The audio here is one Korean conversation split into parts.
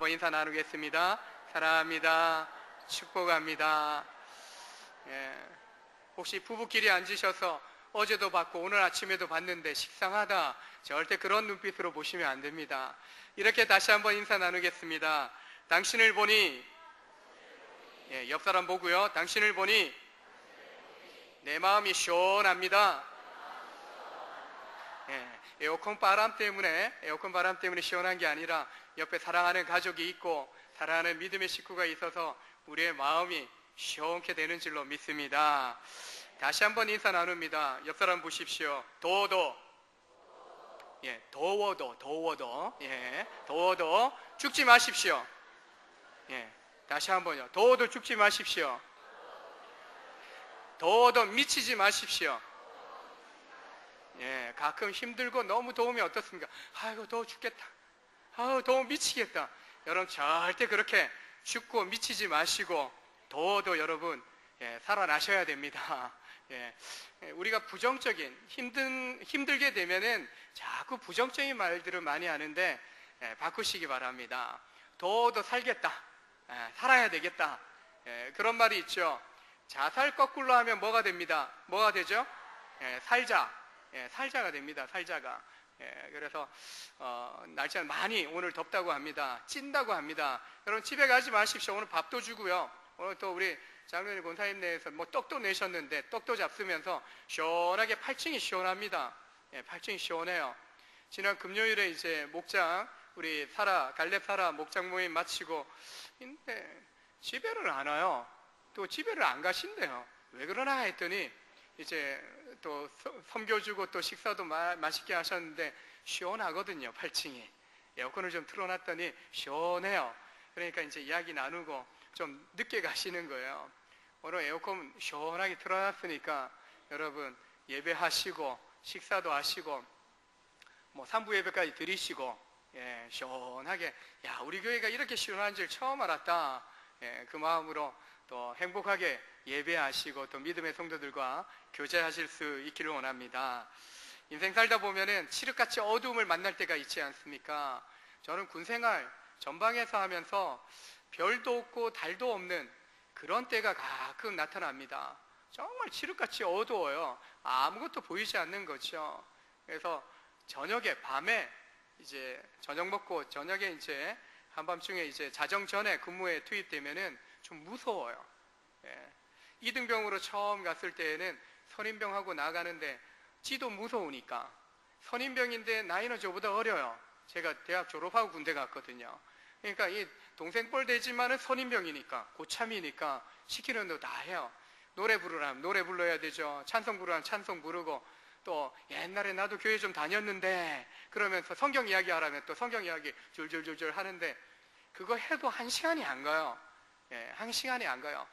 한번 인사 나누겠습니다. 사랑합니다. 축복합니다. 혹시 부부끼리 앉으셔서 어제도 봤고 오늘 아침에도 봤는데 식상하다, 절대 그런 눈빛으로 보시면 안 됩니다. 이렇게 다시 한번 인사 나누겠습니다. 당신을 보니, 옆 사람 보고요. 당신을 보니 내 마음이 시원합니다. 에어컨 바람 때문에 시원한 게 아니라 옆에 사랑하는 가족이 있고 사랑하는 믿음의 식구가 있어서 우리의 마음이 시원케 되는 줄로 믿습니다. 다시 한번 인사 나눕니다. 옆 사람 보십시오. 더워도 죽지 마십시오. 다시 한번요. 더워도 죽지 마십시오. 더워도 미치지 마십시오. 가끔 힘들고 너무 더우면 어떻습니까? 아이고 더워 죽겠다, 아우 더워 미치겠다. 여러분 절대 그렇게 죽고 미치지 마시고 더워도 여러분 살아나셔야 됩니다. 우리가 부정적인 힘들게 되면은 자꾸 부정적인 말들을 많이 하는데 바꾸시기 바랍니다. 더워도 살겠다, 살아야 되겠다, 그런 말이 있죠. 자살 거꾸로 하면 뭐가 됩니다? 뭐가 되죠? 살자가 됩니다. 살자가. 그래서 날짜는 많이 오늘 덥다고 합니다. 찐다고 합니다. 여러분 집에 가지 마십시오. 오늘 밥도 주고요. 오늘 또 우리 장로님 권사님 내에서 뭐 떡도 내셨는데 떡도 잡수면서 시원하게 8층이 시원합니다. 8층이 시원해요. 지난 금요일에 이제 목장 우리 갈렙 사라 목장 모임 마치고 근데 집에를 안 와요. 또 집에를 안 가신대요. 왜 그러나 했더니 이제 또 섬겨주고 또 식사도 맛있게 하셨는데 시원하거든요. 8층이. 에어컨을 좀 틀어놨더니 시원해요. 그러니까 이제 이야기 나누고 좀 늦게 가시는 거예요. 오늘 에어컨 시원하게 틀어놨으니까 여러분 예배하시고 식사도 하시고 뭐 3부 예배까지 드리시고 시원하게 우리 교회가 이렇게 시원한 줄 처음 알았다. 그 마음으로 또 행복하게 예배하시고 또 믿음의 성도들과 교제하실 수 있기를 원합니다. 인생 살다 보면은 칠흑같이 어두움을 만날 때가 있지 않습니까? 저는 군생활 전방에서 하면서 별도 없고 달도 없는 그런 때가 가끔 나타납니다. 정말 칠흑같이 어두워요. 아무것도 보이지 않는 거죠. 그래서 밤에 이제 저녁 먹고 저녁에 이제 한밤중에 이제 자정 전에 근무에 투입되면은 좀 무서워요. 이등병으로 처음 갔을 때에는 선임병하고 나가는데 지도 무서우니까. 선임병인데 나이는 저보다 어려요. 제가 대학 졸업하고 군대 갔거든요. 그러니까 이 동생 뻘 되지만은 선임병이니까 고참이니까 시키는 대로 다 해요. 노래 부르라면 노래 불러야 되죠. 찬송 부르라면 찬송 부르고 또 옛날에 나도 교회 좀 다녔는데 그러면서 성경 이야기 하라면 또 성경 이야기 줄줄줄줄 하는데 그거 해도 1시간이 안 가요. 1시간이 안 가요.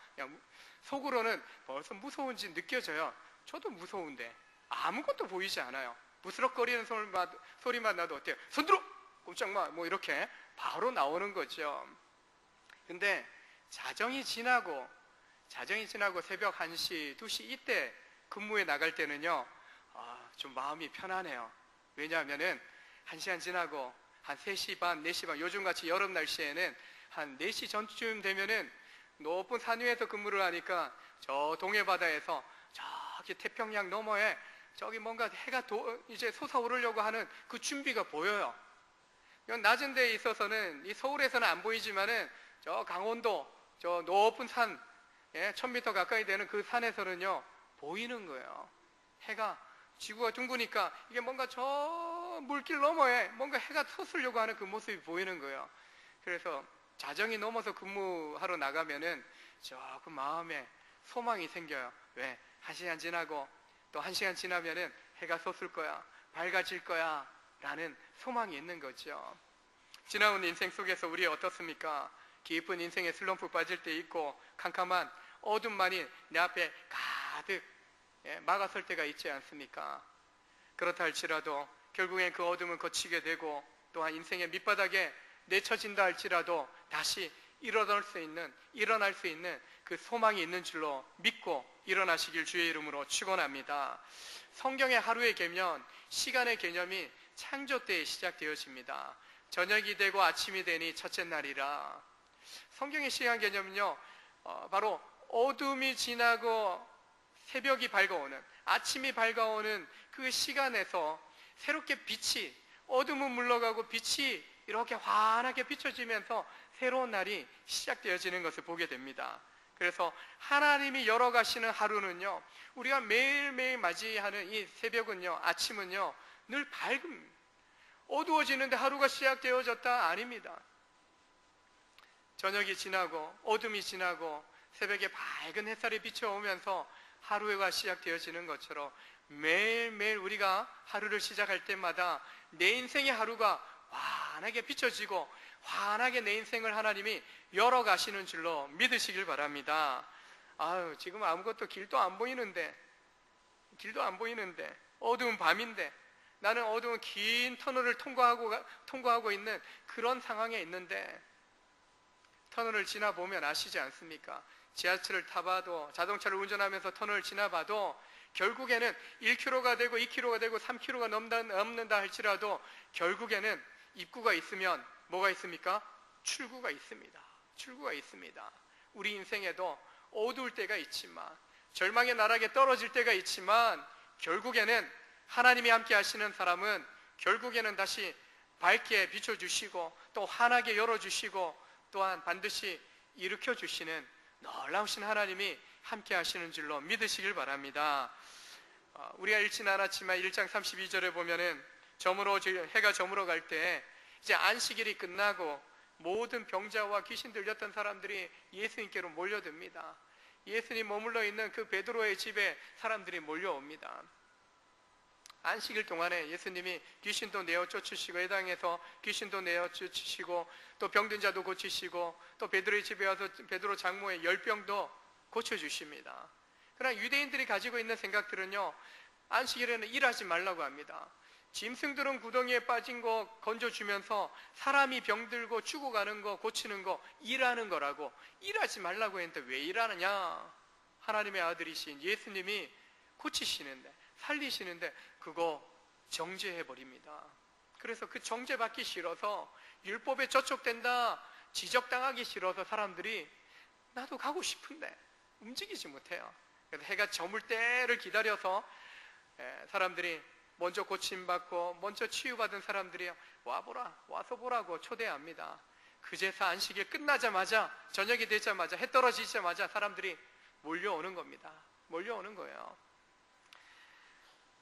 속으로는 벌써 무서운지 느껴져요. 저도 무서운데 아무것도 보이지 않아요. 부스럭거리는 소리만 나도 어때요? 손들어! 꼼짝마! 뭐 이렇게 바로 나오는 거죠. 근데 자정이 지나고 새벽 1시, 2시 이때 근무에 나갈 때는요 좀 마음이 편하네요. 왜냐하면은 1시간 지나고 한 3시 반, 4시 반 요즘같이 여름 날씨에는 한 4시 전쯤 되면은 높은 산 위에서 근무를 하니까 저 동해바다에서 저기 태평양 너머에 저기 뭔가 해가 이제 솟아오르려고 하는 그 준비가 보여요. 이건 낮은 데에 있어서는 이 서울에서는 안 보이지만은 저 강원도 저 높은 산 1000m 가까이 되는 그 산에서는요 보이는 거예요. 해가 지구가 둥그니까 이게 뭔가 저 물길 너머에 뭔가 해가 솟으려고 하는 그 모습이 보이는 거예요. 그래서 자정이 넘어서 근무하러 나가면은 조금 마음에 소망이 생겨요. 왜? 1시간 지나고 또 1시간 지나면은 해가 솟을 거야, 밝아질 거야 라는 소망이 있는 거죠. 지나온 인생 속에서 우리 어떻습니까? 깊은 인생의 슬럼프 빠질 때 있고 캄캄한 어둠만이 내 앞에 가득 막아설 때가 있지 않습니까? 그렇다 할지라도 결국엔 그 어둠은 거치게 되고 또한 인생의 밑바닥에 내쳐진다 할지라도 다시 일어날 수 있는 그 소망이 있는 줄로 믿고 일어나시길 주의 이름으로 축원합니다. 성경의 하루의 개념, 시간의 개념이 창조 때에 시작되어집니다. 저녁이 되고 아침이 되니 첫째 날이라. 성경의 시간 개념은요, 바로 어둠이 지나고 새벽이 밝아오는, 아침이 밝아오는 그 시간에서 새롭게 빛이, 어둠은 물러가고 빛이 이렇게 환하게 비춰지면서 새로운 날이 시작되어지는 것을 보게 됩니다. 그래서 하나님이 열어가시는 하루는요, 우리가 매일매일 맞이하는 이 새벽은요, 아침은요, 늘 밝음, 어두워지는데 하루가 시작되어졌다? 아닙니다. 저녁이 지나고 어둠이 지나고 새벽에 밝은 햇살이 비춰오면서 하루가 시작되어지는 것처럼 매일매일 우리가 하루를 시작할 때마다 내 인생의 하루가 환하게 비춰지고 환하게 내 인생을 하나님이 열어가시는 줄로 믿으시길 바랍니다. 아유, 지금 아무것도 길도 안 보이는데 어두운 밤인데 나는 어두운 긴 터널을 통과하고 있는 그런 상황에 있는데, 터널을 지나보면 아시지 않습니까? 지하철을 타봐도, 자동차를 운전하면서 터널을 지나봐도 결국에는 1km가 되고 2km가 되고 3km가 넘는다 할지라도 결국에는 입구가 있으면 뭐가 있습니까? 출구가 있습니다. 출구가 있습니다. 우리 인생에도 어두울 때가 있지만, 절망의 나락에 떨어질 때가 있지만, 결국에는 하나님이 함께 하시는 사람은 결국에는 다시 밝게 비춰주시고 또 환하게 열어주시고 또한 반드시 일으켜주시는 놀라우신 하나님이 함께 하시는 줄로 믿으시길 바랍니다. 우리가 읽지는 않았지만 1장 32절에 보면은 해가 저물어 갈 때 이제 안식일이 끝나고 모든 병자와 귀신 들렸던 사람들이 예수님께로 몰려듭니다. 예수님 머물러 있는 그 베드로의 집에 사람들이 몰려옵니다. 안식일 동안에 예수님이 귀신도 내어 쫓으시고, 해당에서 귀신도 내어 쫓으시고, 또 병든 자도 고치시고, 또 베드로의 집에 와서 베드로 장모의 열병도 고쳐주십니다. 그러나 유대인들이 가지고 있는 생각들은요, 안식일에는 일하지 말라고 합니다. 짐승들은 구덩이에 빠진 거 건져주면서 사람이 병들고 죽어가는 거, 고치는 거 일하는 거라고, 일하지 말라고 했는데 왜 일하느냐? 하나님의 아들이신 예수님이 고치시는데, 살리시는데 그거 정죄해버립니다. 그래서 그 정죄받기 싫어서, 율법에 저촉된다 지적당하기 싫어서 사람들이 나도 가고 싶은데 움직이지 못해요. 그래서 해가 저물 때를 기다려서 사람들이 먼저 고침받고 먼저 치유받은 사람들이 와서 보라고 초대합니다. 그제서 안식일 끝나자마자, 저녁이 되자마자, 해 떨어지자마자 사람들이 몰려오는 겁니다. 몰려오는 거예요.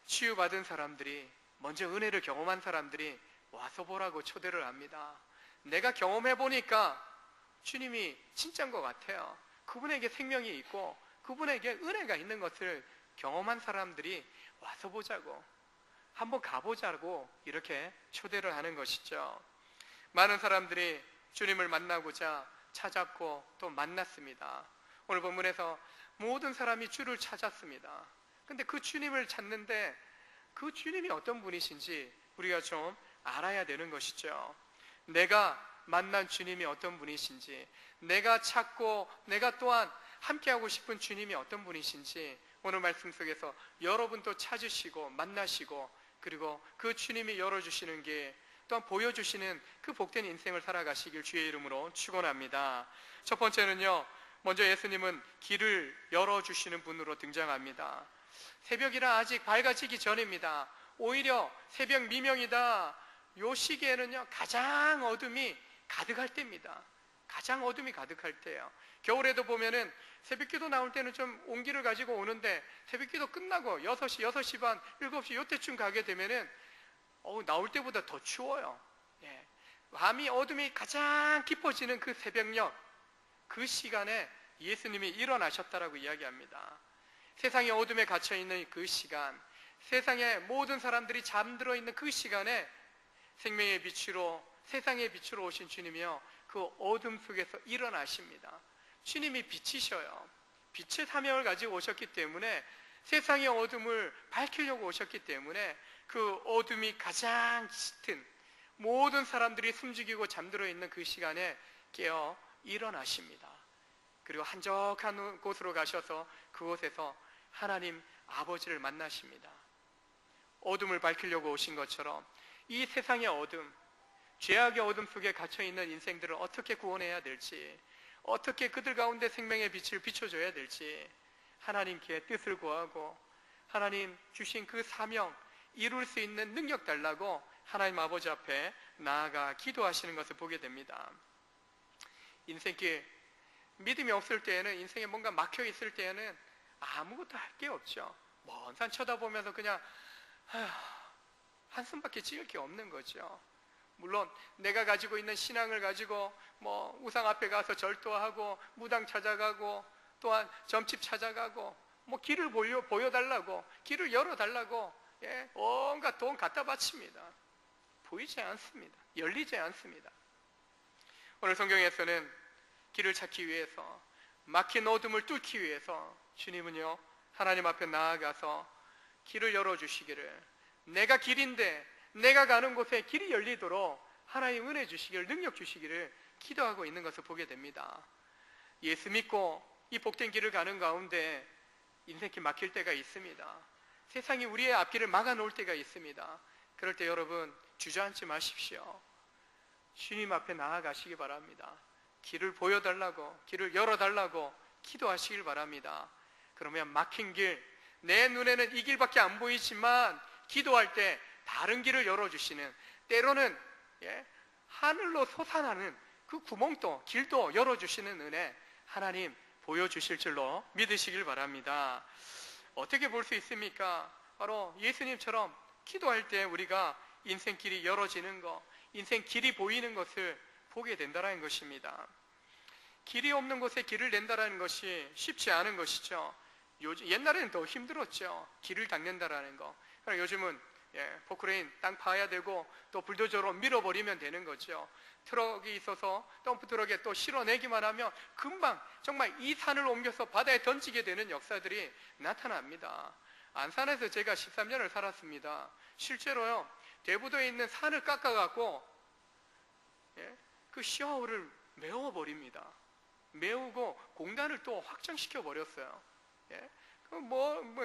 치유받은 사람들이, 먼저 은혜를 경험한 사람들이 와서 보라고 초대를 합니다. 내가 경험해보니까 주님이 진짜인 것 같아요. 그분에게 생명이 있고 그분에게 은혜가 있는 것을 경험한 사람들이 와서 보자고, 한번 가보자고 이렇게 초대를 하는 것이죠. 많은 사람들이 주님을 만나고자 찾았고 또 만났습니다. 오늘 본문에서 모든 사람이 주를 찾았습니다. 근데 그 주님을 찾는데 그 주님이 어떤 분이신지 우리가 좀 알아야 되는 것이죠. 내가 만난 주님이 어떤 분이신지, 내가 찾고 내가 또한 함께하고 싶은 주님이 어떤 분이신지 오늘 말씀 속에서 여러분도 찾으시고 만나시고, 그리고 그 주님이 열어주시는 게 또한 보여주시는 그 복된 인생을 살아가시길 주의 이름으로 축원합니다. 첫 번째는요, 먼저 예수님은 길을 열어주시는 분으로 등장합니다. 새벽이라 아직 밝아지기 전입니다. 오히려 새벽 미명이다, 요 시기에는요 가장 어둠이 가득할 때입니다. 가장 어둠이 가득할 때예요. 겨울에도 보면은 새벽기도 나올 때는 좀 온기를 가지고 오는데, 새벽기도 끝나고 6시, 6시 반, 7시 요때쯤 가게 되면은 나올 때보다 더 추워요. 밤이 어둠이 가장 깊어지는 그 새벽녘, 그 시간에 예수님이 일어나셨다라고 이야기합니다. 세상의 어둠에 갇혀있는 그 시간, 세상의 모든 사람들이 잠들어 있는 그 시간에 생명의 빛으로, 세상의 빛으로 오신 주님이요, 그 어둠 속에서 일어나십니다. 주님이 빛이셔요. 빛의 사명을 가지고 오셨기 때문에, 세상의 어둠을 밝히려고 오셨기 때문에 그 어둠이 가장 짙은 모든 사람들이 숨죽이고 잠들어 있는 그 시간에 깨어 일어나십니다. 그리고 한적한 곳으로 가셔서 그곳에서 하나님 아버지를 만나십니다. 어둠을 밝히려고 오신 것처럼 이 세상의 어둠, 죄악의 어둠 속에 갇혀있는 인생들을 어떻게 구원해야 될지, 어떻게 그들 가운데 생명의 빛을 비춰줘야 될지 하나님께 뜻을 구하고 하나님 주신 그 사명 이룰 수 있는 능력 달라고 하나님 아버지 앞에 나아가 기도하시는 것을 보게 됩니다. 인생길 믿음이 없을 때에는, 인생에 뭔가 막혀 있을 때에는 아무것도 할 게 없죠. 먼 산 쳐다보면서 그냥 한숨밖에 지을 게 없는 거죠. 물론 내가 가지고 있는 신앙을 가지고 뭐 우상 앞에 가서 절도하고 무당 찾아가고 또한 점집 찾아가고 뭐 길을 보여달라고, 길을 열어달라고 온갖 돈 갖다 바칩니다. 보이지 않습니다. 열리지 않습니다. 오늘 성경에서는 길을 찾기 위해서, 막힌 어둠을 뚫기 위해서 주님은요 하나님 앞에 나아가서 길을 열어주시기를, 내가 길인데 내가 가는 곳에 길이 열리도록 하나님 은혜 주시기를, 능력 주시기를 기도하고 있는 것을 보게 됩니다. 예수 믿고 이 복된 길을 가는 가운데 인생길 막힐 때가 있습니다. 세상이 우리의 앞길을 막아놓을 때가 있습니다. 그럴 때 여러분 주저앉지 마십시오. 주님 앞에 나아가시기 바랍니다. 길을 보여달라고, 길을 열어달라고 기도하시길 바랍니다. 그러면 막힌 길, 내 눈에는 이 길밖에 안 보이지만 기도할 때 다른 길을 열어주시는, 때로는 하늘로 솟아나는 그 구멍도, 길도 열어주시는 은혜 하나님 보여주실 줄로 믿으시길 바랍니다. 어떻게 볼 수 있습니까? 바로 예수님처럼 기도할 때 우리가 인생길이 열어지는 것, 인생 길이 보이는 것을 보게 된다는 것입니다. 길이 없는 곳에 길을 낸다는 것이 쉽지 않은 것이죠. 옛날에는 더 힘들었죠. 길을 닦는다는 거. 요즘은 포크레인 땅 파야 되고 또 불도저로 밀어버리면 되는 거죠. 트럭이 있어서 덤프 트럭에 또 실어내기만 하면 금방 정말 이 산을 옮겨서 바다에 던지게 되는 역사들이 나타납니다. 안산에서 제가 13년을 살았습니다. 실제로요, 대부도에 있는 산을 깎아갖고 그 시야호를 메워버립니다. 메우고 공단을 또 확장시켜 버렸어요.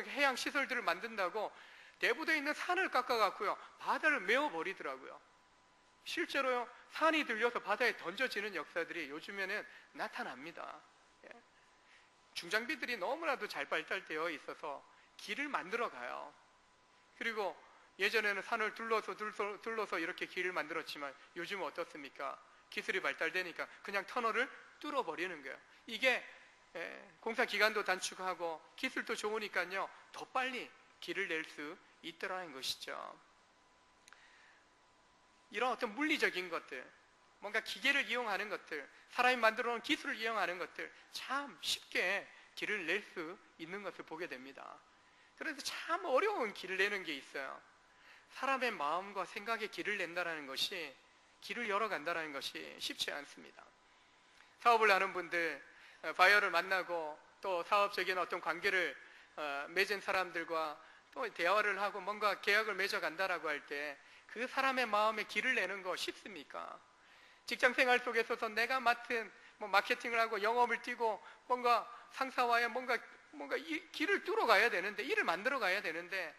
해양 시설들을 만든다고 대부도에 있는 산을 깎아갖고요 바다를 메워버리더라고요. 실제로요, 산이 들려서 바다에 던져지는 역사들이 요즘에는 나타납니다. 중장비들이 너무나도 잘 발달되어 있어서 길을 만들어 가요. 그리고 예전에는 산을 둘러서 이렇게 길을 만들었지만 요즘은 어떻습니까? 기술이 발달되니까 그냥 터널을 뚫어버리는 거예요. 이게 공사 기간도 단축하고 기술도 좋으니까요 더 빨리 길을 낼 수 있더라는 것이죠. 이런 어떤 물리적인 것들, 뭔가 기계를 이용하는 것들, 사람이 만들어 놓은 기술을 이용하는 것들 참 쉽게 길을 낼 수 있는 것을 보게 됩니다. 그래서 참 어려운 길을 내는 게 있어요. 사람의 마음과 생각에 길을 낸다는 것이, 길을 열어간다는 것이 쉽지 않습니다. 사업을 하는 분들, 바이어를 만나고 또 사업적인 어떤 관계를 맺은 사람들과 또 대화를 하고 뭔가 계약을 맺어간다라고 할 때 그 사람의 마음에 길을 내는 거 쉽습니까? 직장생활 속에서 내가 맡은 마케팅을 하고 영업을 뛰고 뭔가 상사와의 뭔가 이 길을 뚫어가야 되는데, 일을 만들어 가야 되는데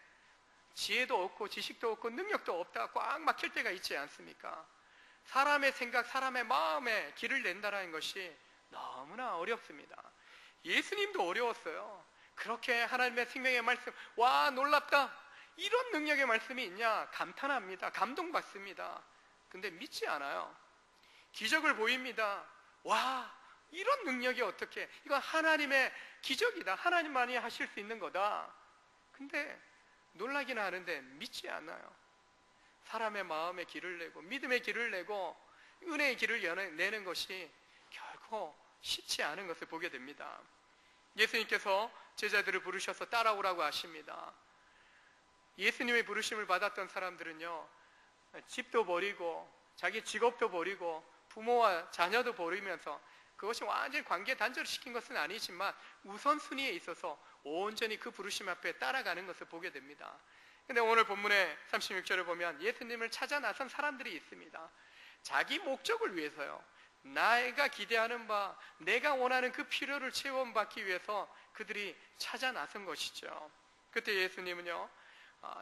지혜도 없고 지식도 없고 능력도 없다, 꽉 막힐 때가 있지 않습니까? 사람의 생각, 사람의 마음에 길을 낸다는 것이 너무나 어렵습니다. 예수님도 어려웠어요. 그렇게 하나님의 생명의 말씀, 와 놀랍다, 이런 능력의 말씀이 있냐 감탄합니다. 감동받습니다. 근데 믿지 않아요. 기적을 보입니다. 와 이런 능력이 어떻게, 이건 하나님의 기적이다, 하나님만이 하실 수 있는 거다. 근데 놀라기는 하는데 믿지 않아요. 사람의 마음에 길을 내고 믿음의 길을 내고 은혜의 길을 내는 것이 결코 쉽지 않은 것을 보게 됩니다. 예수님께서 제자들을 부르셔서 따라오라고 하십니다. 예수님의 부르심을 받았던 사람들은요, 집도 버리고 자기 직업도 버리고 부모와 자녀도 버리면서, 그것이 완전히 관계 단절을 시킨 것은 아니지만 우선순위에 있어서 온전히 그 부르심 앞에 따라가는 것을 보게 됩니다. 근데 오늘 본문의 36절을 보면 예수님을 찾아 나선 사람들이 있습니다. 자기 목적을 위해서요, 내가 기대하는 바, 내가 원하는 그 필요를 채워받기 위해서 그들이 찾아 나선 것이죠. 그때 예수님은요,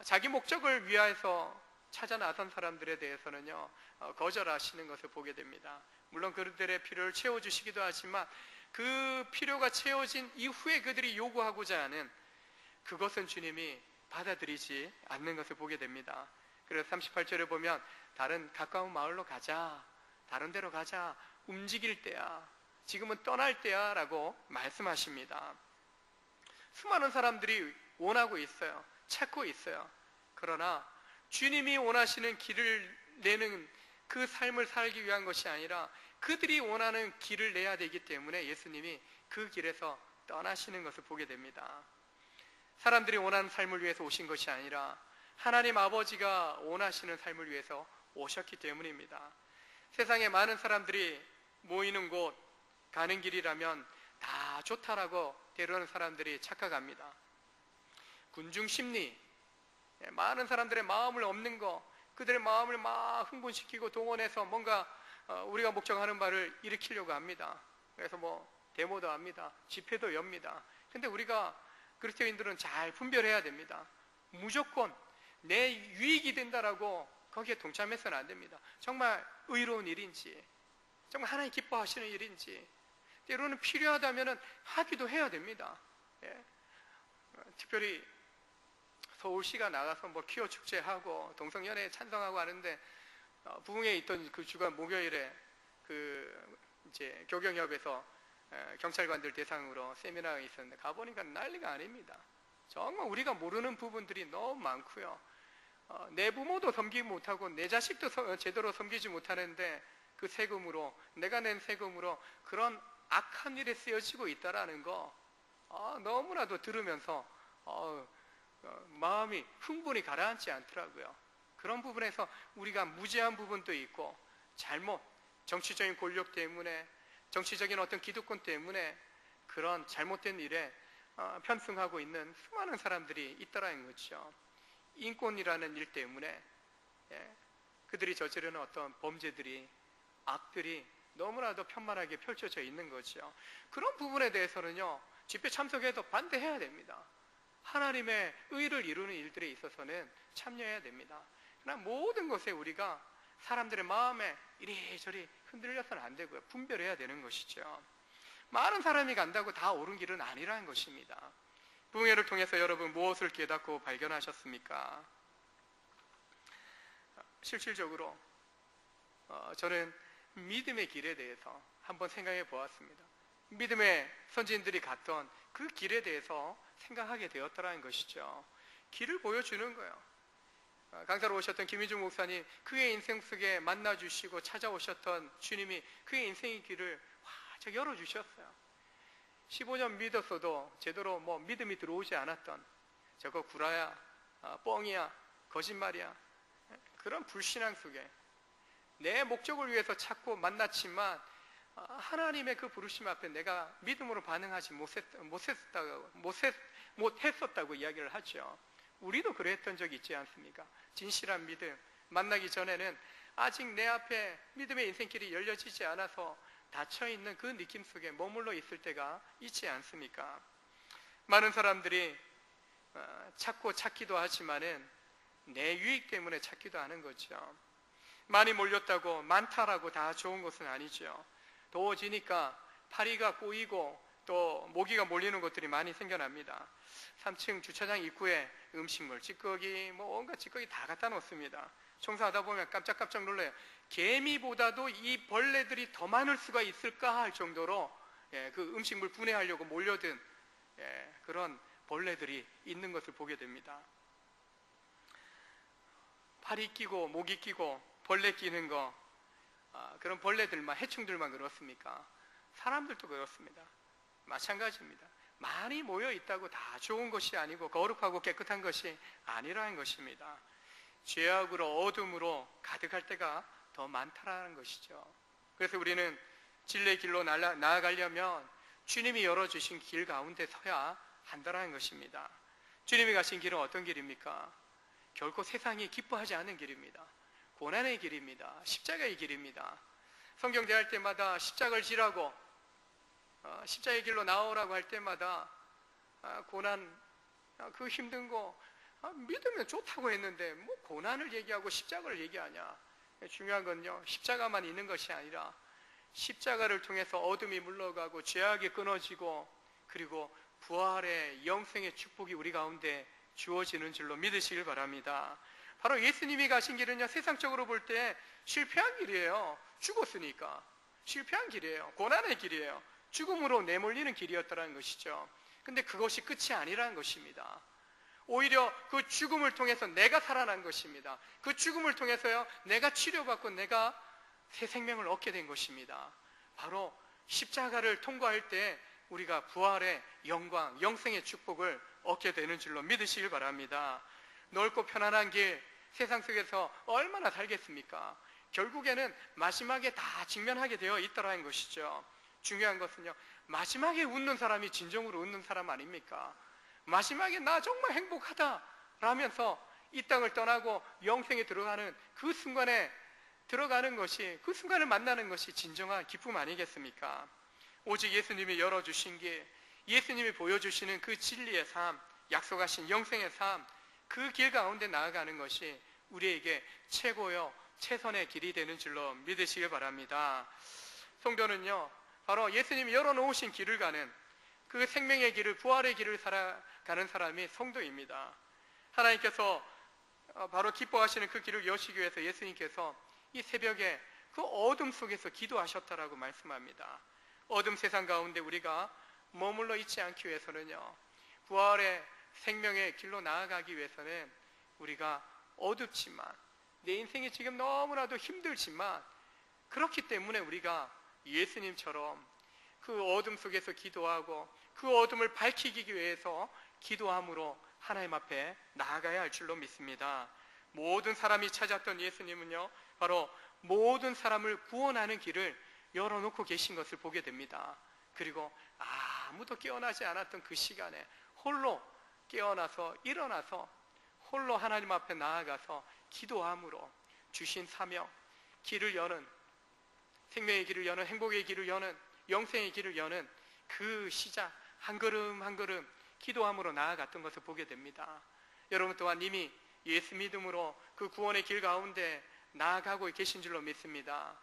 자기 목적을 위해서 찾아 나선 사람들에 대해서는요, 거절하시는 것을 보게 됩니다. 물론 그들의 필요를 채워주시기도 하지만 그 필요가 채워진 이후에 그들이 요구하고자 하는 그것은 주님이 받아들이지 않는 것을 보게 됩니다. 그래서 38절에 보면 다른 가까운 마을로 가자, 다른 데로 가자, 움직일 때야, 지금은 떠날 때야 라고 말씀하십니다. 수많은 사람들이 원하고 있어요. 찾고 있어요. 그러나 주님이 원하시는 길을 내는 그 삶을 살기 위한 것이 아니라 그들이 원하는 길을 내야 되기 때문에 예수님이 그 길에서 떠나시는 것을 보게 됩니다. 사람들이 원하는 삶을 위해서 오신 것이 아니라 하나님 아버지가 원하시는 삶을 위해서 오셨기 때문입니다. 세상에 많은 사람들이 모이는 곳, 가는 길이라면 다 좋다라고 때로는 사람들이 착각합니다. 군중심리, 많은 사람들의 마음을 얻는 거, 그들의 마음을 막 흥분시키고 동원해서 뭔가 우리가 목적하는 바를 일으키려고 합니다. 그래서 뭐 데모도 합니다. 집회도 엽니다. 근데 우리가 그리스도인들은 잘 분별해야 됩니다. 무조건 내 유익이 된다라고 거기에 동참해서는 안 됩니다. 정말 의로운 일인지, 정말 하나님 기뻐하시는 일인지, 때로는 필요하다면 하기도 해야 됩니다. 예. 특별히 서울시가 나가서 뭐 퀴어 축제하고 동성연애 찬성하고 하는데 부흥에 있던 그 주간 목요일에 그 이제 교경협에서 경찰관들 대상으로 세미나가 있었는데 가보니까 난리가 아닙니다. 정말 우리가 모르는 부분들이 너무 많고요. 내 부모도 섬기지 못하고 내 자식도 제대로 섬기지 못하는데 그 세금으로, 내가 낸 세금으로 그런 악한 일에 쓰여지고 있다라는 거 너무나도 들으면서 마음이 흥분이 가라앉지 않더라고요. 그런 부분에서 우리가 무지한 부분도 있고 잘못, 정치적인 권력 때문에, 정치적인 어떤 기득권 때문에 그런 잘못된 일에 편승하고 있는 수많은 사람들이 있다라는 거죠. 인권이라는 일 때문에 그들이 저지르는 어떤 범죄들이, 악들이 너무나도 편만하게 펼쳐져 있는 거죠. 그런 부분에 대해서는요, 집회 참석해도 반대해야 됩니다. 하나님의 의를 이루는 일들에 있어서는 참여해야 됩니다. 그러나 모든 것에 우리가 사람들의 마음에 이리저리 흔들려서는 안 되고요. 분별해야 되는 것이죠. 많은 사람이 간다고 다 옳은 길은 아니라는 것입니다. 부흥회를 통해서 여러분 무엇을 깨닫고 발견하셨습니까? 실질적으로 저는 믿음의 길에 대해서 한번 생각해 보았습니다. 믿음의 선진들이 갔던 그 길에 대해서 생각하게 되었다는 것이죠. 길을 보여주는 거예요. 강사로 오셨던 김희중 목사님, 그의 인생 속에 만나주시고 찾아오셨던 주님이 그의 인생의 길을 활짝 열어주셨어요. 15년 믿었어도 제대로 뭐 믿음이 들어오지 않았던, 저거 구라야, 뻥이야, 거짓말이야, 그런 불신앙 속에 내 목적을 위해서 찾고 만났지만 하나님의 그 부르심 앞에 내가 믿음으로 반응하지 못했었다고 이야기를 하죠. 우리도 그랬던 적이 있지 않습니까? 진실한 믿음, 만나기 전에는 아직 내 앞에 믿음의 인생길이 열려지지 않아서 닫혀있는 그 느낌 속에 머물러 있을 때가 있지 않습니까? 많은 사람들이 찾기도 하지만은 내 유익 때문에 찾기도 하는 거죠. 많이 몰렸다고, 많다라고 다 좋은 것은 아니죠. 더워지니까 파리가 꼬이고 또 모기가 몰리는 것들이 많이 생겨납니다. 3층 주차장 입구에 음식물, 찌꺼기, 뭐 온갖 찌꺼기 다 갖다 놓습니다. 청소하다 보면 깜짝깜짝 놀라요. 개미보다도 이 벌레들이 더 많을 수가 있을까 할 정도로 그 음식물 분해하려고 몰려든 그런 벌레들이 있는 것을 보게 됩니다. 파리 끼고 모기 끼고 벌레 끼는 거, 그런 벌레들만, 해충들만 그렇습니까? 사람들도 그렇습니다. 마찬가지입니다. 많이 모여 있다고 다 좋은 것이 아니고 거룩하고 깨끗한 것이 아니라는 것입니다. 죄악으로, 어둠으로 가득할 때가 더 많다라는 것이죠. 그래서 우리는 진리의 길로 나아가려면 주님이 열어주신 길 가운데 서야 한다라는 것입니다. 주님이 가신 길은 어떤 길입니까? 결코 세상이 기뻐하지 않는 길입니다. 고난의 길입니다. 십자가의 길입니다. 성경 대할 때마다 십자가를 지라고, 십자가의 길로 나오라고 할 때마다 고난, 그 힘든 거, 믿으면 좋다고 했는데 뭐 고난을 얘기하고 십자가를 얘기하냐. 중요한 건요, 십자가만 있는 것이 아니라 십자가를 통해서 어둠이 물러가고 죄악이 끊어지고 그리고 부활의 영생의 축복이 우리 가운데 주어지는 줄로 믿으시길 바랍니다. 바로 예수님이 가신 길은요, 세상적으로 볼 때 실패한 길이에요. 죽었으니까 실패한 길이에요. 고난의 길이에요. 죽음으로 내몰리는 길이었다는 것이죠. 근데 그것이 끝이 아니라는 것입니다. 오히려 그 죽음을 통해서 내가 살아난 것입니다. 그 죽음을 통해서요, 내가 치료받고 내가 새 생명을 얻게 된 것입니다. 바로 십자가를 통과할 때 우리가 부활의 영광, 영생의 축복을 얻게 되는 줄로 믿으시길 바랍니다. 넓고 편안한 길, 세상 속에서 얼마나 살겠습니까? 결국에는 마지막에 다 직면하게 되어 있더라는 것이죠. 중요한 것은요, 마지막에 웃는 사람이 진정으로 웃는 사람 아닙니까? 마지막에 나 정말 행복하다 라면서 이 땅을 떠나고 영생에 들어가는 그 순간에 들어가는 것이, 그 순간을 만나는 것이 진정한 기쁨 아니겠습니까? 오직 예수님이 열어주신 길, 예수님이 보여주시는 그 진리의 삶, 약속하신 영생의 삶, 그 길 가운데 나아가는 것이 우리에게 최고요 최선의 길이 되는 줄로 믿으시길 바랍니다. 성도는요, 바로 예수님이 열어놓으신 길을 가는 그 생명의 길을, 부활의 길을 살아가는 사람이 성도입니다. 하나님께서 바로 기뻐하시는 그 길을 여시기 위해서 예수님께서 이 새벽에 그 어둠 속에서 기도하셨다라고 말씀합니다. 어둠 세상 가운데 우리가 머물러 있지 않기 위해서는요, 부활의 생명의 길로 나아가기 위해서는 우리가 어둡지만, 내 인생이 지금 너무나도 힘들지만, 그렇기 때문에 우리가 예수님처럼 그 어둠 속에서 기도하고 그 어둠을 밝히기 위해서 기도함으로 하나님 앞에 나아가야 할 줄로 믿습니다. 모든 사람이 찾았던 예수님은요, 바로 모든 사람을 구원하는 길을 열어놓고 계신 것을 보게 됩니다. 그리고 아무도 깨어나지 않았던 그 시간에 홀로 깨어나서 일어나서 홀로 하나님 앞에 나아가서 기도함으로 주신 사명, 길을 여는, 생명의 길을 여는, 행복의 길을 여는, 영생의 길을 여는 그 시작, 한 걸음 한 걸음 기도함으로 나아갔던 것을 보게 됩니다. 여러분 또한 이미 예수 믿음으로 그 구원의 길 가운데 나아가고 계신 줄로 믿습니다.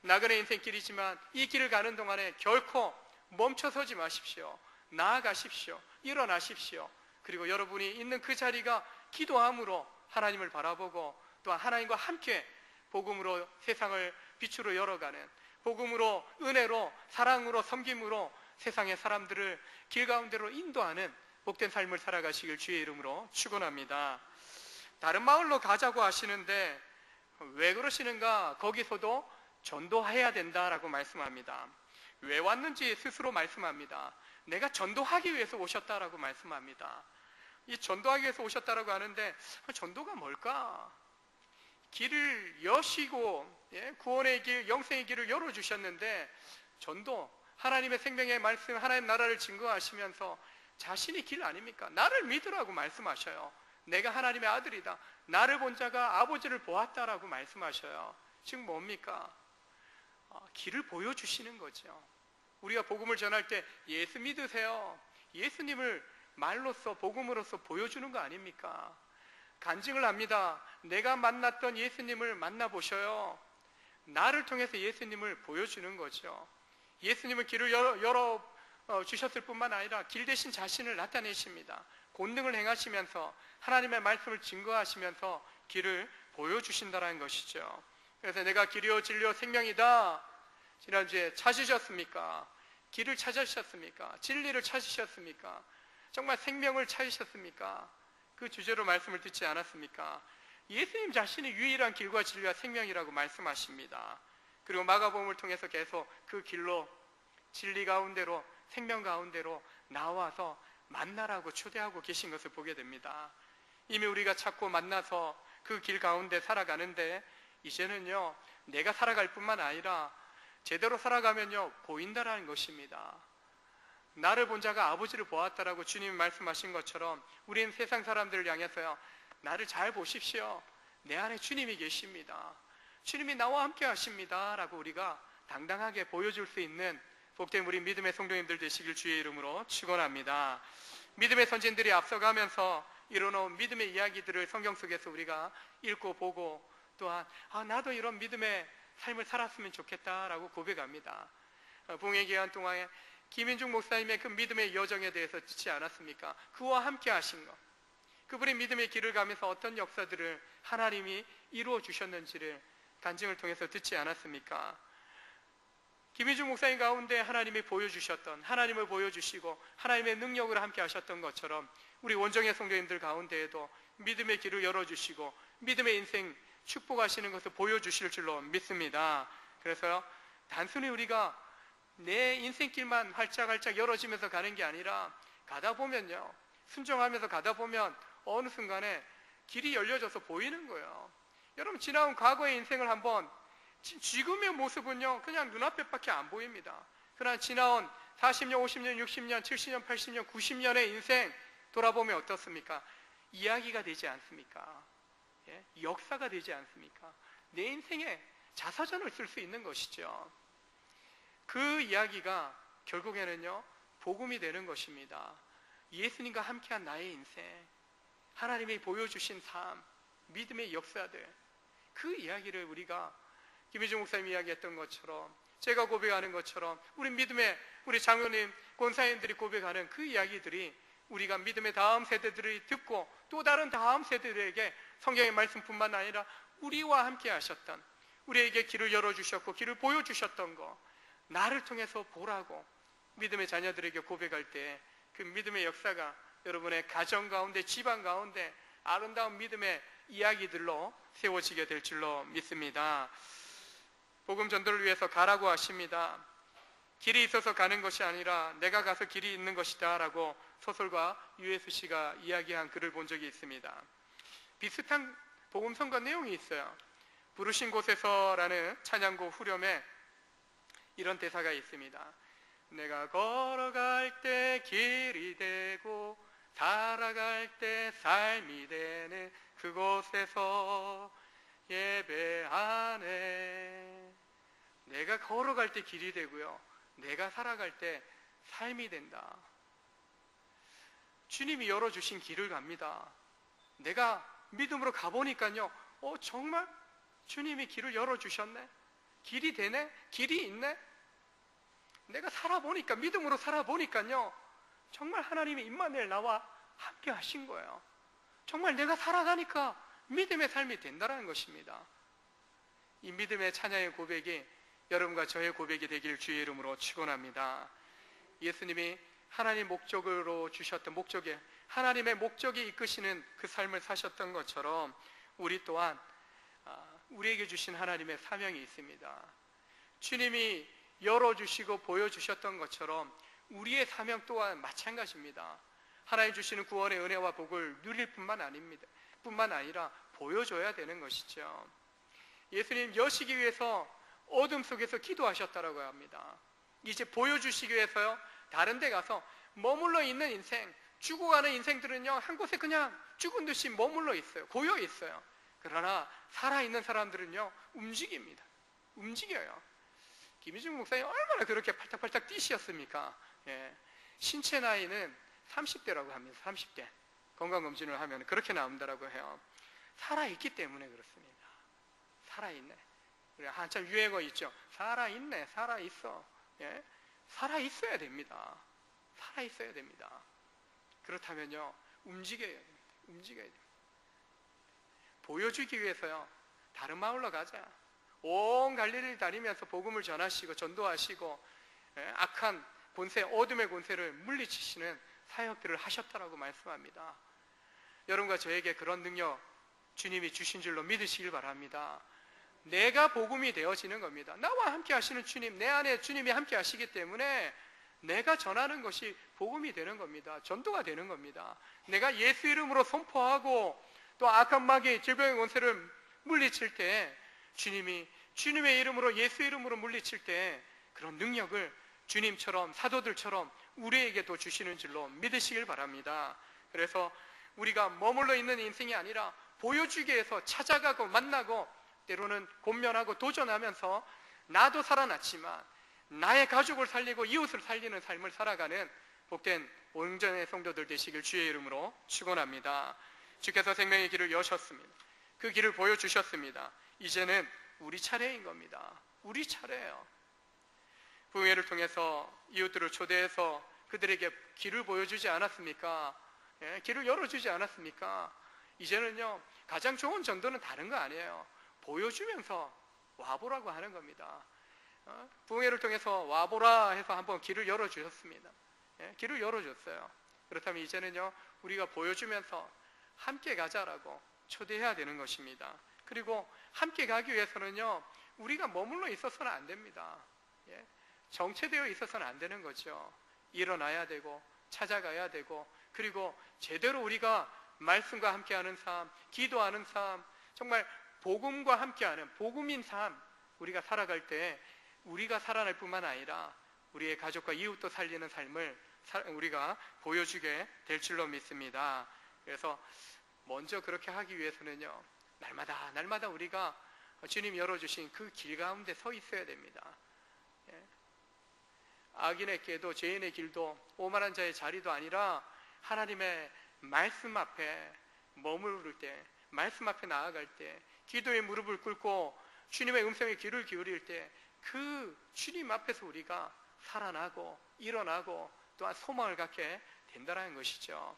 나그네 인생길이지만 이 길을 가는 동안에 결코 멈춰서지 마십시오. 나아가십시오. 일어나십시오. 그리고 여러분이 있는 그 자리가 기도함으로 하나님을 바라보고 또한 하나님과 함께 복음으로 세상을 빛으로 열어가는, 복음으로, 은혜로, 사랑으로, 섬김으로 세상의 사람들을 길 가운데로 인도하는 복된 삶을 살아가시길 주의 이름으로 축원합니다. 다른 마을로 가자고 하시는데 왜 그러시는가? 거기서도 전도해야 된다라고 말씀합니다. 왜 왔는지 스스로 말씀합니다. 내가 전도하기 위해서 오셨다라고 말씀합니다. 이 전도하기 위해서 오셨다라고 하는데 전도가 뭘까? 길을 여시고 구원의 길, 영생의 길을 열어주셨는데 전도, 하나님의 생명의 말씀, 하나님 나라를 증거하시면서 자신이 길 아닙니까? 나를 믿으라고 말씀하셔요. 내가 하나님의 아들이다. 나를 본 자가 아버지를 보았다라고 말씀하셔요. 지금 뭡니까? 길을 보여주시는 거죠. 우리가 복음을 전할 때 예수 믿으세요. 예수님을 말로써, 복음으로써 보여주는 거 아닙니까? 간증을 합니다. 내가 만났던 예수님을 만나보셔요. 나를 통해서 예수님을 보여주는 거죠. 예수님은 길을 열어 주셨을 뿐만 아니라 길 대신 자신을 나타내십니다. 권능을 행하시면서 하나님의 말씀을 증거하시면서 길을 보여주신다는 것이죠. 그래서 내가 길이요 진리요 생명이다. 지난주에 찾으셨습니까? 길을 찾으셨습니까? 진리를 찾으셨습니까? 정말 생명을 찾으셨습니까? 그 주제로 말씀을 듣지 않았습니까? 예수님 자신이 유일한 길과 진리와 생명이라고 말씀하십니다. 그리고 마가복음을 통해서 계속 그 길로, 진리 가운데로, 생명 가운데로 나와서 만나라고 초대하고 계신 것을 보게 됩니다. 이미 우리가 찾고 만나서 그 길 가운데 살아가는데 이제는요, 내가 살아갈 뿐만 아니라 제대로 살아가면요 보인다라는 것입니다. 나를 본 자가 아버지를 보았다라고 주님이 말씀하신 것처럼 우리는 세상 사람들을 향해서요, 나를 잘 보십시오. 내 안에 주님이 계십니다. 주님이 나와 함께 하십니다 라고 우리가 당당하게 보여줄 수 있는 복된 우리 믿음의 성도님들 되시길 주의 이름으로 축원합니다. 믿음의 선진들이 앞서가면서 이뤄놓은 믿음의 이야기들을 성경 속에서 우리가 읽고 보고 또한 나도 이런 믿음의 삶을 살았으면 좋겠다라고 고백합니다. 부흥의 기간 동안에 김인중 목사님의 그 믿음의 여정에 대해서 듣지 않았습니까? 그와 함께 하신 것, 그분의 믿음의 길을 가면서 어떤 역사들을 하나님이 이루어 주셨는지를 간증을 통해서 듣지 않았습니까? 김인중 목사님 가운데 하나님이 보여주셨던, 하나님을 보여주시고 하나님의 능력으로 함께 하셨던 것처럼 우리 원정의 성도님들 가운데에도 믿음의 길을 열어주시고 믿음의 인생 축복하시는 것을 보여주실 줄로 믿습니다. 그래서 단순히 우리가 내 인생길만 활짝활짝 열어지면서 가는 게 아니라 가다 보면요, 순종하면서 가다 보면 어느 순간에 길이 열려져서 보이는 거예요. 여러분, 지나온 과거의 인생을 한번, 지금의 모습은요 그냥 눈앞에밖에 안 보입니다. 그러나 지나온 40년, 50년, 60년, 70년, 80년, 90년의 인생 돌아보면 어떻습니까? 이야기가 되지 않습니까? 예? 역사가 되지 않습니까? 내 인생에 자서전을 쓸 수 있는 것이죠. 그 이야기가 결국에는요 복음이 되는 것입니다. 예수님과 함께한 나의 인생, 하나님이 보여주신 삶, 믿음의 역사들, 그 이야기를 우리가 김희중 목사님이 이야기했던 것처럼, 제가 고백하는 것처럼, 우리 믿음의 우리 장로님, 권사님들이 고백하는 그 이야기들이 우리가 믿음의 다음 세대들이 듣고 또 다른 다음 세대들에게 성경의 말씀뿐만 아니라 우리와 함께 하셨던, 우리에게 길을 열어주셨고 길을 보여주셨던 거, 나를 통해서 보라고 믿음의 자녀들에게 고백할 때 그 믿음의 역사가 여러분의 가정 가운데, 집안 가운데 아름다운 믿음의 이야기들로 세워지게 될 줄로 믿습니다. 복음 전도를 위해서 가라고 하십니다. 길이 있어서 가는 것이 아니라 내가 가서 길이 있는 것이다 라고 소설가 유에스 씨가 이야기한 글을 본 적이 있습니다. 비슷한 복음 선거 내용이 있어요. 부르신 곳에서라는 찬양곡 후렴에 이런 대사가 있습니다. 내가 걸어갈 때 길이 되고 살아갈 때 삶이 되는 그곳에서 예배하네. 내가 걸어갈 때 길이 되고요, 내가 살아갈 때 삶이 된다. 주님이 열어주신 길을 갑니다. 내가 믿음으로 가보니까요, 정말 주님이 길을 열어주셨네, 길이 되네, 길이 있네. 내가 살아보니까, 믿음으로 살아보니까요, 정말 하나님이 임마누엘 나와 함께 하신 거예요. 정말 내가 살아가니까 믿음의 삶이 된다는 것입니다. 이 믿음의 찬양의 고백이 여러분과 저의 고백이 되길 주의 이름으로 축원합니다. 예수님이 하나님 목적으로 주셨던 목적에, 하나님의 목적이 이끄시는 그 삶을 사셨던 것처럼 우리 또한 우리에게 주신 하나님의 사명이 있습니다. 주님이 열어주시고 보여주셨던 것처럼 우리의 사명 또한 마찬가지입니다. 하나님 주시는 구원의 은혜와 복을 누릴 뿐만 아니라 보여줘야 되는 것이죠. 예수님 여시기 위해서 어둠 속에서 기도하셨다고 합니다. 이제 보여주시기 위해서요, 다른 데 가서 머물러 있는 인생, 죽어가는 인생들은요 한 곳에 그냥 죽은 듯이 머물러 있어요. 고여 있어요. 그러나 살아있는 사람들은요 움직입니다. 움직여요. 김희중 목사님 얼마나 그렇게 팔딱팔딱 뛰셨습니까? 예. 신체 나이는 30대라고 합니다. 30대. 건강검진을 하면 그렇게 나온다고 해요. 살아있기 때문에 그렇습니다. 살아있네. 한참 유행어 있죠. 살아있네, 살아있어. 예? 살아있어야 됩니다. 살아있어야 됩니다. 그렇다면요, 움직여야 됩니다. 움직여야 됩니다. 보여주기 위해서요, 다른 마을로 가자. 온 갈릴리를 다니면서 복음을 전하시고 전도하시고 악한 권세, 어둠의 권세를 물리치시는 사역들을 하셨다라고 말씀합니다. 여러분과 저에게 그런 능력 주님이 주신 줄로 믿으시길 바랍니다. 내가 복음이 되어지는 겁니다. 나와 함께 하시는 주님, 내 안에 주님이 함께 하시기 때문에 내가 전하는 것이 복음이 되는 겁니다. 전도가 되는 겁니다. 내가 예수 이름으로 선포하고 또 악한 마귀, 질병의 권세를 물리칠 때 주님의 이름으로, 예수 이름으로 물리칠 때 그런 능력을 주님처럼, 사도들처럼 우리에게도 주시는 줄로 믿으시길 바랍니다. 그래서 우리가 머물러 있는 인생이 아니라 보여주기 위해서 찾아가고 만나고 때로는 곤면하고 도전하면서 나도 살아났지만 나의 가족을 살리고 이웃을 살리는 삶을 살아가는 복된 온전의 성도들 되시길 주의 이름으로 축원합니다. 주께서 생명의 길을 여셨습니다. 그 길을 보여주셨습니다. 이제는 우리 차례인 겁니다. 우리 차례예요. 부흥회를 통해서 이웃들을 초대해서 그들에게 길을 보여주지 않았습니까? 예, 길을 열어주지 않았습니까? 이제는요, 가장 좋은 전도는 다른 거 아니에요. 보여주면서 와보라고 하는 겁니다. 부흥회를 통해서 와보라 해서 한번 길을 열어주셨습니다. 예, 길을 열어줬어요. 그렇다면 이제는요, 우리가 보여주면서 함께 가자라고 초대해야 되는 것입니다. 그리고 함께 가기 위해서는요, 우리가 머물러 있어서는 안 됩니다. 예, 정체되어 있어서는 안 되는 거죠. 일어나야 되고 찾아가야 되고, 그리고 제대로 우리가 말씀과 함께하는 삶, 기도하는 삶, 정말 복음과 함께하는 복음인 삶, 우리가 살아갈 때 우리가 살아날 뿐만 아니라 우리의 가족과 이웃도 살리는 삶을 우리가 보여주게 될 줄로 믿습니다. 그래서 먼저 그렇게 하기 위해서는요, 날마다 우리가 주님 열어주신 그 길 가운데 서 있어야 됩니다. 예. 악인의 길도 죄인의 길도 오만한 자의 자리도 아니라 하나님의 말씀 앞에 머무를 때, 말씀 앞에 나아갈 때, 기도의 무릎을 꿇고 주님의 음성에 귀를 기울일 때 그 주님 앞에서 우리가 살아나고 일어나고 또한 소망을 갖게 된다는 것이죠.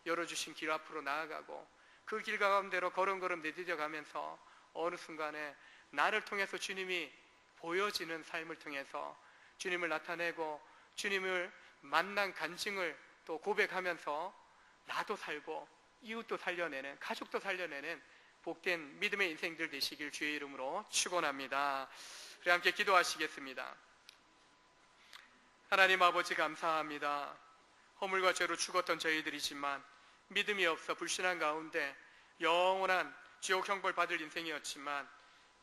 열어주신 길 앞으로 나아가고 그 길 가운데로 걸음걸음 내디뎌가면서 어느 순간에 나를 통해서 주님이 보여지는 삶을 통해서 주님을 나타내고 주님을 만난 간증을 또 고백하면서 나도 살고 이웃도 살려내는, 가족도 살려내는 복된 믿음의 인생들 되시길 주의 이름으로 축원합니다. 우리 함께 기도하시겠습니다. 하나님 아버지 감사합니다. 허물과 죄로 죽었던 저희들이지만 믿음이 없어 불신한 가운데 영원한 지옥 형벌 받을 인생이었지만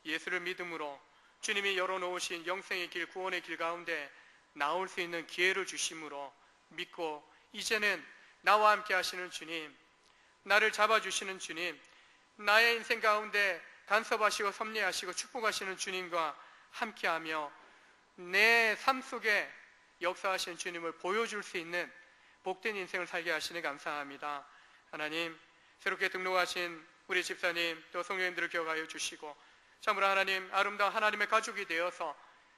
예수를 믿음으로 주님이 열어놓으신 영생의 길, 구원의 길 가운데 나올 수 있는 기회를 주심으로 믿고 이제는 나와 함께 하시는 주님, 나를 잡아주시는 주님, 나의 인생 가운데 간섭하시고 섭리하시고 축복하시는 주님과 함께하며 내 삶 속에 역사하시는 주님을 보여줄 수 있는 복된 인생을 살게 하시니 감사합니다. 하나님, 새롭게 등록하신 우리 집사님 또 성도님들을 기억하여 주시고 참으로 하나님, 아름다운 하나님의 가족이 되어서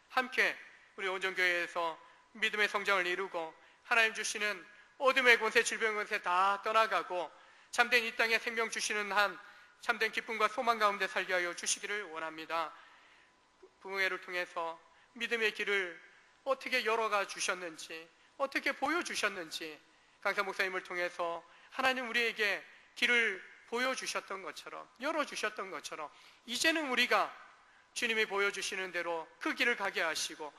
함께 우리 온전교회에서 믿음의 성장을 이루고 하나님 주시는 어둠의 권세, 질병의 권세 다 떠나가고 참된 이 땅에 생명 주시는 한 참된 기쁨과 소망 가운데 살게 하여 주시기를 원합니다. 부흥회를 통해서 믿음의 길을 어떻게 열어가 주셨는지, 어떻게 보여주셨는지 강사 목사님을 통해서 하나님 우리에게 길을 보여주셨던 것처럼, 열어주셨던 것처럼 이제는 우리가 주님이 보여주시는 대로 그 길을 가게 하시고